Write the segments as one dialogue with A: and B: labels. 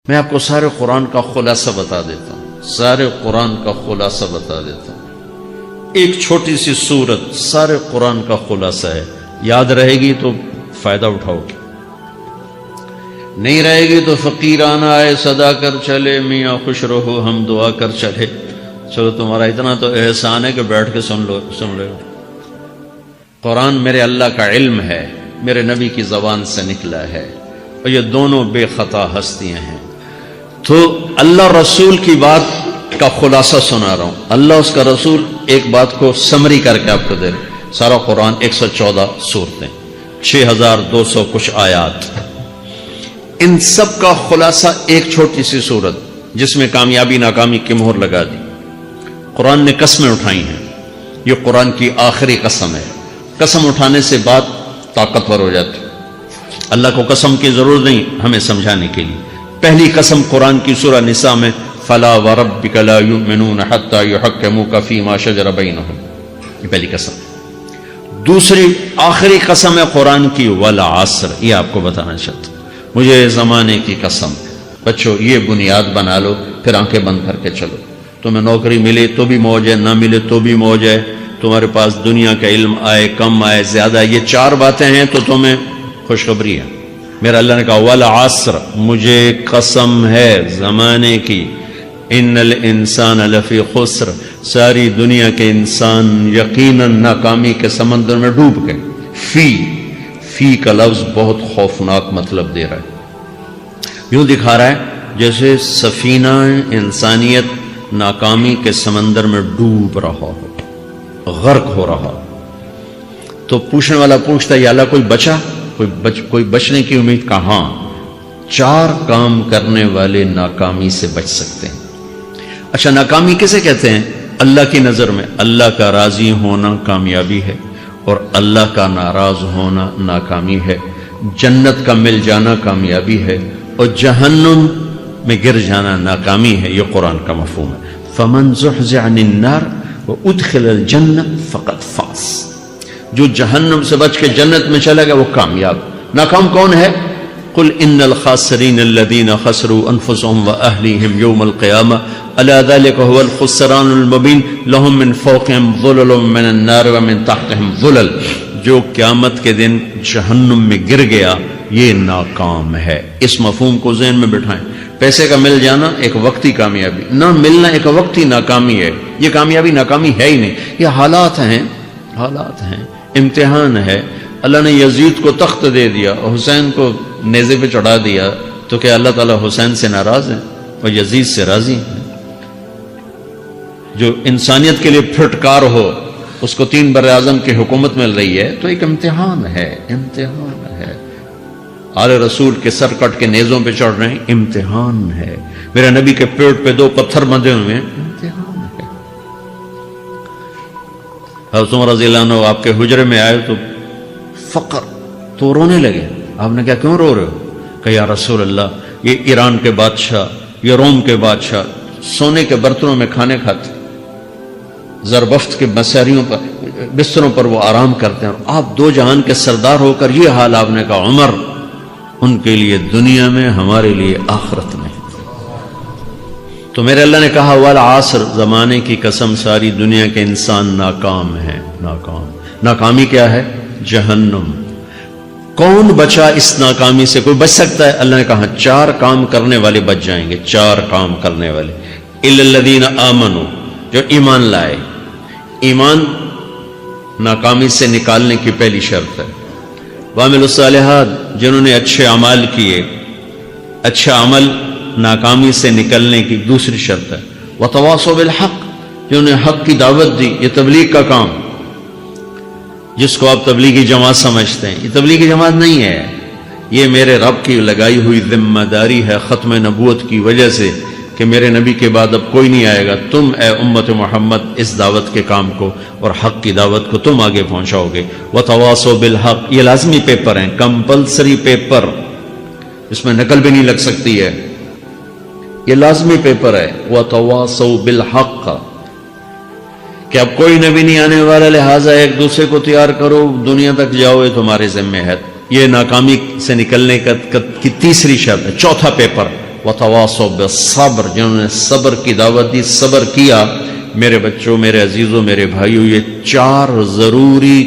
A: میں آپ کو سارے قرآن کا خلاصہ بتا دیتا ہوں، سارے قرآن کا خلاصہ بتا دیتا ہوں۔ ایک چھوٹی سی سورت سارے قرآن کا خلاصہ ہے، یاد رہے گی تو فائدہ اٹھاؤ گے، نہیں رہے گی تو فقیرانہ آئے صدا کر چلے، میاں خوش رہو ہم دعا کر چلے۔ چلو تمہارا اتنا تو احسان ہے کہ بیٹھ کے سن لو۔ قرآن میرے اللہ کا علم ہے، میرے نبی کی زبان سے نکلا ہے، اور یہ دونوں بے خطا ہستیاں ہیں۔ تو اللہ رسول کی بات کا خلاصہ سنا رہا ہوں، اللہ اس کا رسول ایک بات کو سمری کر کے آپ کو دے رہے۔ سارا قرآن 114 سورتیں، 6200 کچھ آیات، ان سب کا خلاصہ ایک چھوٹی سی سورت جس میں کامیابی ناکامی کی مہر لگا دی۔ قرآن نے قسمیں اٹھائی ہیں، یہ قرآن کی آخری قسم ہے۔ قسم اٹھانے سے بات طاقتور ہو جاتی، اللہ کو قسم کی ضرورت نہیں ہمیں سمجھانے کے لیے۔ پہلی قسم قرآن کی سورہ نساء میں فلا وربک لا یؤمنون حتی یحکموک فیما شجر بینہم، یہ پہلی قسم۔ دوسری آخری قسم ہے قرآن کی والعصر، یہ آپ کو بتانا چاہتا ہوں، مجھے زمانے کی قسم۔ بچوں یہ بنیاد بنا لو، پھر آنکھیں بند کر کے چلو۔ تمہیں نوکری ملے تو بھی موج ہے، نہ ملے تو بھی موج ہے، تمہارے پاس دنیا کا علم آئے کم آئے زیادہ، یہ چار باتیں ہیں تو تمہیں خوشخبری ہے۔ میرا اللہ نے کہا والعصر، مجھے قسم ہے زمانے کی، ان الانسان لفی خسر، ساری دنیا کے انسان یقیناً ناکامی کے سمندر میں ڈوب گئے۔ فی کا لفظ بہت خوفناک مطلب دے رہا ہے، یوں دکھا رہا ہے جیسے سفینہ انسانیت ناکامی کے سمندر میں ڈوب رہا ہو، غرق ہو رہا۔ تو پوچھنے والا پوچھتا ہے یا اللہ کوئی بچا، کوئی بچنے کی امید؟ کہاں؟ چار کام کرنے والے ناکامی سے بچ سکتے ہیں۔ اچھا ناکامی کسے کہتے ہیں؟ اللہ کی نظر میں اللہ کا راضی ہونا کامیابی ہے، اور اللہ کا ناراض ہونا ناکامی ہے۔ جنت کا مل جانا کامیابی ہے، اور جہنم میں گر جانا ناکامی ہے، یہ قرآن کا مفہوم ہے۔ فمن زحزح عن النار وادخل الجنہ فقد فاز، جو جہنم سے بچ کے جنت میں چلا گیا وہ کامیاب۔ ناکام کون ہے؟ قل ان الخاسرین الذین خسروا انفسهم واہلیہم یوم القیامہ الا ذلک هو الخسران المبین لهم من فوقهم ظلل من النار ومن تحتهم ظلل، جو قیامت کے دن جہنم میں گر گیا یہ ناکام ہے۔ اس مفہوم کو ذہن میں بٹھائیں۔ پیسے کا مل جانا ایک وقتی کامیابی، نہ ملنا ایک وقتی ناکامی ہے۔ یہ کامیابی ناکامی ہے ہی نہیں، یہ حالات ہیں، امتحان ہے۔ اللہ نے یزید کو تخت دے دیا اور حسین کو نیزے پہ چڑھا دیا، تو کیا اللہ تعالیٰ حسین سے ناراض ہے اور یزید سے راضی ہے؟ جو انسانیت کے لیے پھٹکار ہو اس کو 3 براعظم کی حکومت مل رہی ہے، تو ایک امتحان ہے، امتحان ہے۔ آل رسول کے سر کٹ کے نیزوں پہ چڑھ رہے ہیں، امتحان ہے۔ میرے نبی کے پیٹ پہ 2 پتھر بندھے ہوئے ہیں، امتحان ہے۔ حضرت عمر رضی اللہ عنہ آپ کے حجرے میں آئے تو فقر، تو رونے لگے۔ آپ نے کہا کیوں رو رہے ہو؟ کہ یا رسول اللہ یہ ایران کے بادشاہ، یہ روم کے بادشاہ سونے کے برتنوں میں کھانے کھاتے، زربفت کے بستروں پر وہ آرام کرتے ہیں، اور آپ 2 جہان کے سردار ہو کر یہ حال۔ آپ نے کہا عمر ان کے لیے دنیا میں، ہمارے لیے آخرت میں۔ تو میرے اللہ نے کہا والعصر، زمانے کی قسم ساری دنیا کے انسان ناکام ہیں، ناکام۔ ناکامی کیا ہے؟ جہنم۔ کون بچا اس ناکامی سے؟ کوئی بچ سکتا ہے؟ اللہ نے کہا 4 کام کرنے والے بچ جائیں گے، 4 کام کرنے والے۔ الا الذین آمنوا، جو ایمان لائے۔ ایمان ناکامی سے نکالنے کی پہلی شرط ہے۔ وعملوا الصالحات، جنہوں نے اچھے اعمال کیے۔ اچھا عمل ناکامی سے نکلنے کی دوسری شرط ہے۔ وتواصوا بالحق، جنہوں نے حق کی دعوت دی۔ یہ تبلیغ کا کام، جس کو آپ تبلیغی جماعت سمجھتے ہیں، یہ تبلیغی جماعت نہیں ہے، یہ میرے رب کی لگائی ہوئی ذمہ داری ہے ختم نبوت کی وجہ سے، کہ میرے نبی کے بعد اب کوئی نہیں آئے گا، تم اے امت محمد اس دعوت کے کام کو اور حق کی دعوت کو تم آگے پہنچاؤ گے۔ وتواصوا بالحق، یہ لازمی پیپر ہیں، کمپلسری پیپر، اس میں نقل بھی نہیں لگ سکتی ہے، یہ لازمی پیپر ہے۔ وتواصوا بالحق، کہ اب کوئی نبی نہیں آنے والا، لہٰذا ایک دوسرے کو تیار کرو، دنیا تک جاؤ، یہ تمہارے ذمہ ہے۔ یہ ناکامی سے نکلنے کی تیسری شرط ہے۔ چوتھا پیپر وتواصوا بالصبر، جنہوں نے صبر کی دعوت دی، صبر کیا۔ میرے بچوں، میرے عزیزوں، میرے بھائیوں، یہ 4 ضروری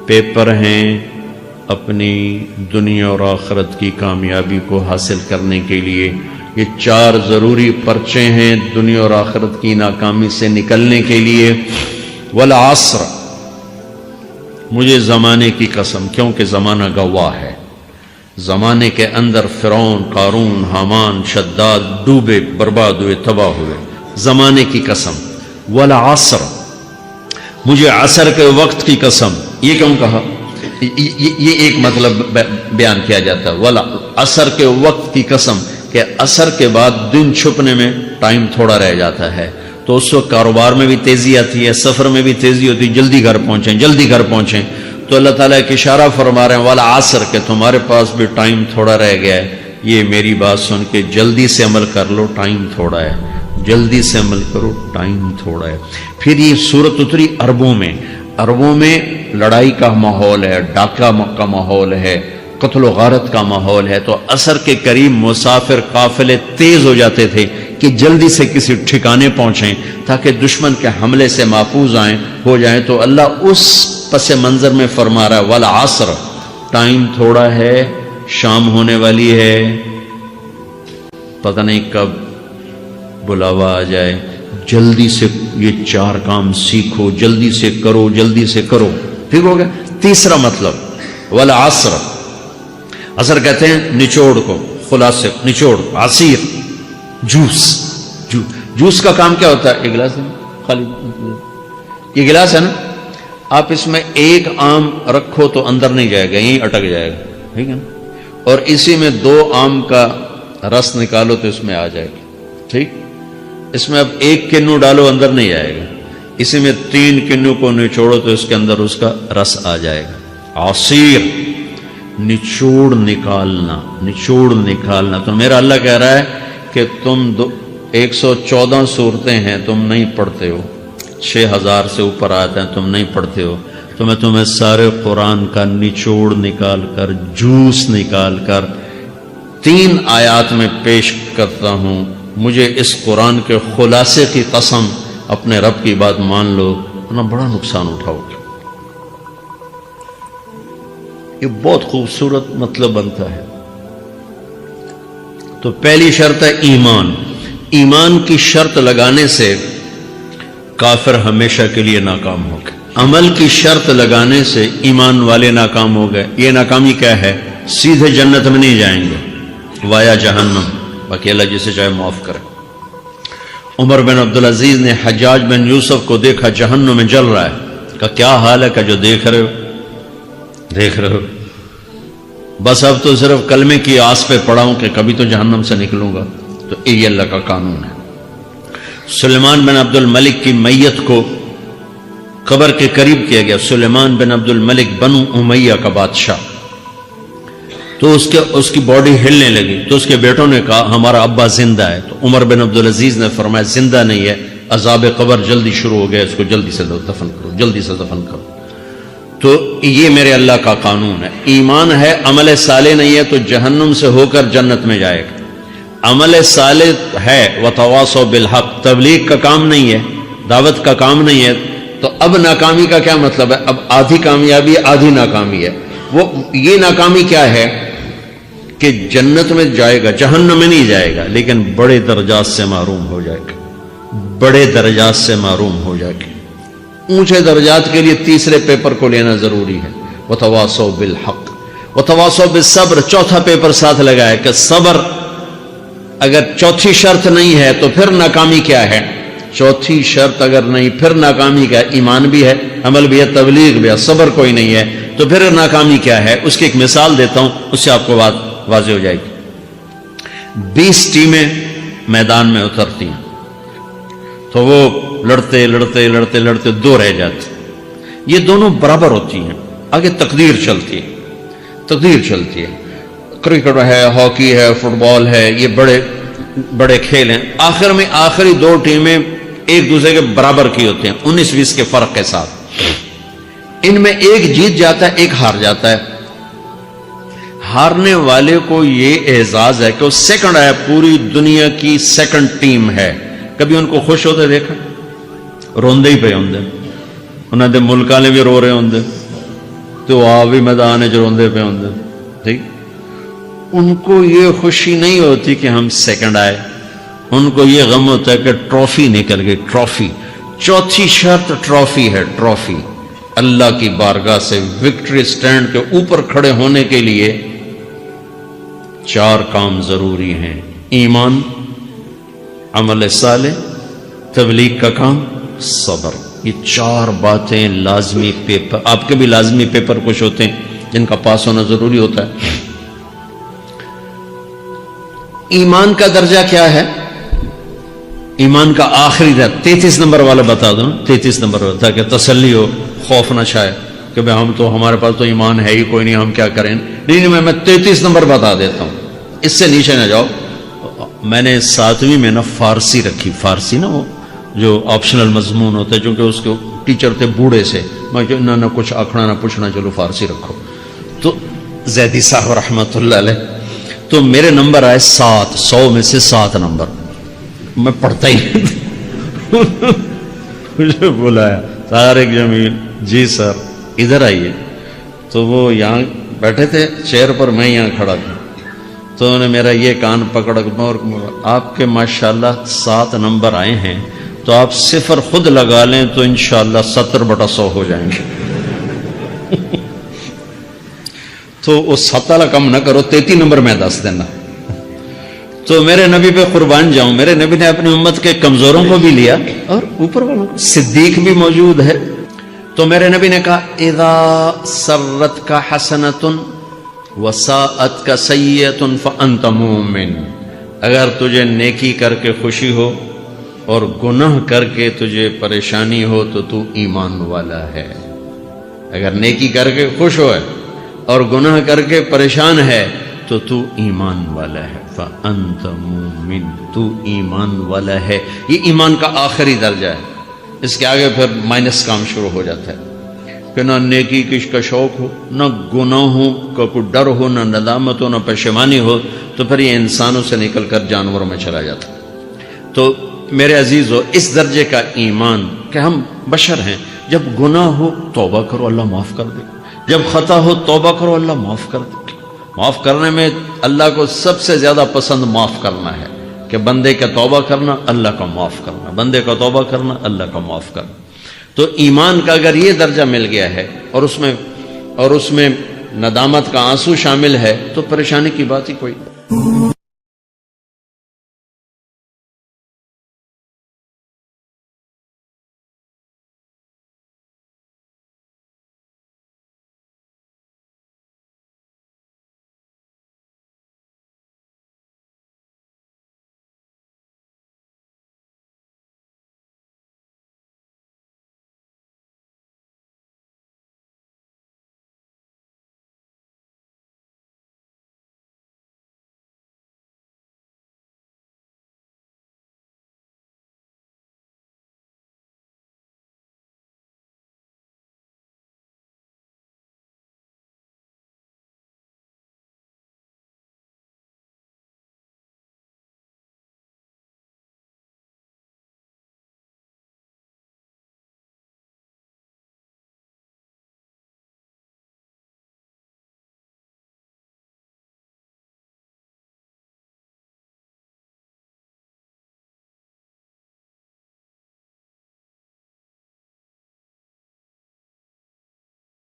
A: پیپر ہیں اپنی دنیا اور آخرت کی کامیابی کو حاصل کرنے کے لیے۔ یہ 4 ضروری پرچے ہیں دنیا اور آخرت کی ناکامی سے نکلنے کے لیے۔ والعصر، مجھے زمانے کی قسم، کیونکہ زمانہ گواہ ہے۔ زمانے کے اندر فرعون، قارون، حامان، شداد ڈوبے، برباد ہوئے، تباہ ہوئے۔ زمانے کی قسم۔ والعصر، مجھے عصر کے وقت کی قسم۔ یہ کیوں کہا؟ یہ ایک مطلب بیان کیا جاتا ہے، والعصر کے وقت کی قسم، کہ عصر کے بعد دن چھپنے میں ٹائم تھوڑا رہ جاتا ہے، تو اس وقت کاروبار میں بھی تیزی آتی ہے، سفر میں بھی تیزی ہوتی ہے، جلدی گھر پہنچیں، جلدی گھر پہنچیں۔ تو اللہ تعالیٰ ایک اشارہ فرما رہے ہیں والعصر، کہ تمہارے پاس بھی ٹائم تھوڑا رہ گیا ہے، یہ میری بات سن کے جلدی سے عمل کر لو، ٹائم تھوڑا ہے، جلدی سے عمل کرو، ٹائم تھوڑا ہے۔ پھر یہ سورت اتری عربوں میں، عربوں میں لڑائی کا ماحول ہے، ڈاکہ کا ماحول ہے، قتل و غارت کا ماحول ہے، تو عصر کے قریب مسافر قافلے تیز ہو جاتے تھے کہ جلدی سے کسی ٹھکانے پہنچیں تاکہ دشمن کے حملے سے محفوظ ہو جائیں۔ تو اللہ اس پس منظر میں فرما رہا ہے والعصر، ٹائم تھوڑا ہے، شام ہونے والی ہے، پتہ نہیں کب بلاوا آ جائے، جلدی سے یہ 4 کام سیکھو، جلدی سے کرو، جلدی سے کرو۔ ٹھیک ہو گیا؟ تیسرا مطلب والعصر، عصر کہتے ہیں نچوڑ کو، خلاصے، نچوڑ، عصیر، جوس کا کام کیا ہوتا ہے؟ یہ گلاس ہے خالی، یہ گلاس ہے نا، آپ اس میں 1 آم رکھو تو اندر نہیں جائے گا، یہیں اٹک جائے گا، ٹھیک ہے نا، اور اسی میں 2 آم کا رس نکالو تو اس میں آ جائے گا، ٹھیک۔ اس میں اب 1 کنو ڈالو، اندر نہیں آئے گا، اسی میں 3 کنو کو نچوڑو تو اس کے اندر اس کا رس آ جائے گا۔ عصیر، نچوڑ نکالنا، نچوڑ نکالنا۔ تو میرا اللہ کہہ رہا ہے کہ تم 114 صورتیں ہیں، تم نہیں پڑھتے ہو، 6000 سے اوپر آتے ہیں، تم نہیں پڑھتے ہو، تو میں تمہیں سارے قرآن کا نچوڑ نکال کر، جوس نکال کر 3 آیات میں پیش کرتا ہوں۔ مجھے اس قرآن کے خلاصے کی قسم، اپنے رب کی بات مان لو، ورنہ بڑا نقصان اٹھاؤ گے۔ یہ بہت خوبصورت مطلب بنتا ہے۔ تو پہلی شرط ہے ایمان۔ ایمان کی شرط لگانے سے کافر ہمیشہ کے لیے ناکام ہو گئے۔ عمل کی شرط لگانے سے ایمان والے ناکام ہو گئے۔ یہ ناکامی کیا ہے؟ سیدھے جنت میں نہیں جائیں گے، وایا جہنم، باقی اللہ جسے چاہے معاف کرے۔ عمر بن عبدالعزیز نے حجاج بن یوسف کو دیکھا جہنم میں جل رہا ہے، کہا کیا حال ہے؟ کہ جو دیکھ رہے ہو، بس اب تو صرف کلمے کی آس پہ پڑا ہوں کہ کبھی تو جہنم سے نکلوں گا۔ تو یہ اللہ کا قانون ہے۔ سلیمان بن عبد الملک کی میت کو قبر کے قریب کیا گیا۔ سلیمان بن عبد الملک بنو امیہ کا بادشاہ، تو اس کی باڈی ہلنے لگی، تو اس کے بیٹوں نے کہا ہمارا ابا زندہ ہے۔ تو عمر بن عبدالعزیز نے فرمایا زندہ نہیں ہے، عذاب قبر جلدی شروع ہو گیا، اس کو جلدی سے دفن کرو، جلدی سے دفن کرو۔ تو یہ میرے اللہ کا قانون ہے۔ ایمان ہے، عمل صالح نہیں ہے تو جہنم سے ہو کر جنت میں جائے گا۔ عمل صالح ہے، وتواصوا بالحق، تبلیغ کا کام نہیں ہے، دعوت کا کام نہیں ہے، تو اب ناکامی کا کیا مطلب ہے؟ اب آدھی کامیابی آدھی ناکامی ہے۔ وہ یہ ناکامی کیا ہے کہ جنت میں جائے گا، جہنم میں نہیں جائے گا، لیکن بڑے درجات سے محروم ہو جائے گا، بڑے درجات سے محروم ہو جائے گا۔ اونچے درجات کے لیے تیسرے پیپر کو لینا ضروری ہے، وتواصوا بالحق وتواصوا بالصبر۔ چوتھا پیپر ساتھ لگایا کہ صبر، اگر چوتھی شرط نہیں ہے تو پھر ناکامی کیا ہے؟ چوتھی شرط اگر نہیں، پھر ناکامی کیا ہے؟ ایمان بھی ہے، عمل بھی ہے، تبلیغ بھی ہے، صبر کوئی نہیں ہے، تو پھر ناکامی کیا ہے؟ اس کی ایک مثال دیتا ہوں، اس سے آپ کو بات واضح ہو جائے گی۔ 20 ٹیمیں میدان میں اترتی ہیں، تو وہ لڑتے لڑتے لڑتے لڑتے 2 رہ جاتے، یہ دونوں برابر ہوتی ہیں، آگے تقدیر چلتی ہے، تقدیر چلتی ہے۔ کرکٹ ہے، ہاکی ہے، فٹ بال ہے، یہ بڑے بڑے کھیل ہیں۔ آخر میں آخری 2 ٹیمیں ایک دوسرے کے برابر کی ہوتی ہیں، 19-20 کے فرق کے ساتھ۔ ان میں ایک جیت جاتا ہے، ایک ہار جاتا ہے۔ ہارنے والے کو یہ اعزاز ہے کہ وہ سیکنڈ آیا، پوری دنیا کی سیکنڈ ٹیم ہے. کبھی ان کو خوش ہوتے دیکھا؟ روندے ہی پہ ہوندے، انہوں نے ملک والے بھی رو رہے ہوندے تو آ بھی میدان جو روندے پہ ہوندے. ٹھیک، ان کو یہ خوشی نہیں ہوتی کہ ہم سیکنڈ آئے، ان کو یہ غم ہوتا ہے کہ ٹرافی نکل گئی. ٹرافی، چوتھی شرط ٹرافی ہے. ٹرافی اللہ کی بارگاہ سے وکٹری سٹینڈ کے اوپر کھڑے ہونے کے لیے 4 کام ضروری ہیں: ایمان، عمل صالح، تبلیغ کا کام، صبر. یہ 4 باتیں لازمی پیپر، آپ کے بھی لازمی پیپر کچھ ہوتے ہیں جن کا پاس ہونا ضروری ہوتا ہے. ایمان کا درجہ کیا ہے؟ ایمان کا آخری درجہ 33 نمبر والا بتا دوں. 33 نمبر والا، تاکہ تسلی ہو، خوف نہ چھائے کہ بھئی ہمارے پاس تو ایمان ہے ہی کوئی نہیں، ہم کیا کریں. نہیں، میں 33 نمبر بتا دیتا ہوں، اس سے نیچے نہ جاؤ. میں نے 7ویں میں نا فارسی رکھی. فارسی نا وہ جو آپشنل مضمون ہوتا ہے، چونکہ اس کے ٹیچر تھے بوڑھے سے، میں کہ نہ کچھ آکھنا نہ پوچھنا، چلو فارسی رکھو. تو زیدی صاحب رحمۃ اللہ علیہ، تو میرے نمبر آئے 7، 100 میں سے 7 نمبر. میں پڑھتا ہی مجھے بلایا طارق جمیل، جی سر ادھر آئیے. تو وہ یہاں بیٹھے تھے چیئر پر، میں یہاں کھڑا تھا. تو انہوں نے میرا یہ کان پکڑ اور آپ کے ماشاءاللہ 7 نمبر آئے ہیں، تو آپ 0 خود لگا لیں تو انشاءاللہ 70/100 ہو جائیں گے. تو وہ 7 والا کم نہ کرو، 33 نمبر میں 10 دینا. تو میرے نبی پہ قربان جاؤں، میرے نبی نے اپنی امت کے کمزوروں کو بھی لیا اور اوپر والوں کو. صدیق بھی موجود ہے. تو میرے نبی نے کہا اذا سرت کا حسنۃ وساءت کا سیئۃ فانت مومن. اگر تجھے نیکی کر کے خوشی ہو اور گناہ کر کے تجھے پریشانی ہو تو تو ایمان والا ہے. اگر نیکی کر کے خوش ہو ہے اور گناہ کر کے پریشان ہے تو تو ایمان والا ہے. فانت مومن، تو ایمان والا ہے. یہ ایمان کا آخری درجہ ہے. اس کے آگے پھر مائنس کام شروع ہو جاتا ہے کہ نہ نیکی کا شوق ہو، نہ گناہوں کا کوئی ڈر ہو، نہ ندامت ہو، نہ پشیمانی ہو، تو پھر یہ انسانوں سے نکل کر جانوروں میں چلا جاتا. تو میرے عزیزو، اس درجے کا ایمان کہ ہم بشر ہیں، جب گناہ ہو توبہ کرو اللہ معاف کر دے، جب خطا ہو توبہ کرو اللہ معاف کر دے. معاف کرنے میں اللہ کو سب سے زیادہ پسند معاف کرنا ہے، کہ بندے کا توبہ کرنا، اللہ کا معاف کرنا، بندے کا توبہ کرنا، اللہ کا معاف کرنا. تو ایمان کا اگر یہ درجہ مل گیا ہے اور اس میں ندامت کا آنسو شامل ہے تو پریشانی کی بات ہی کوئی.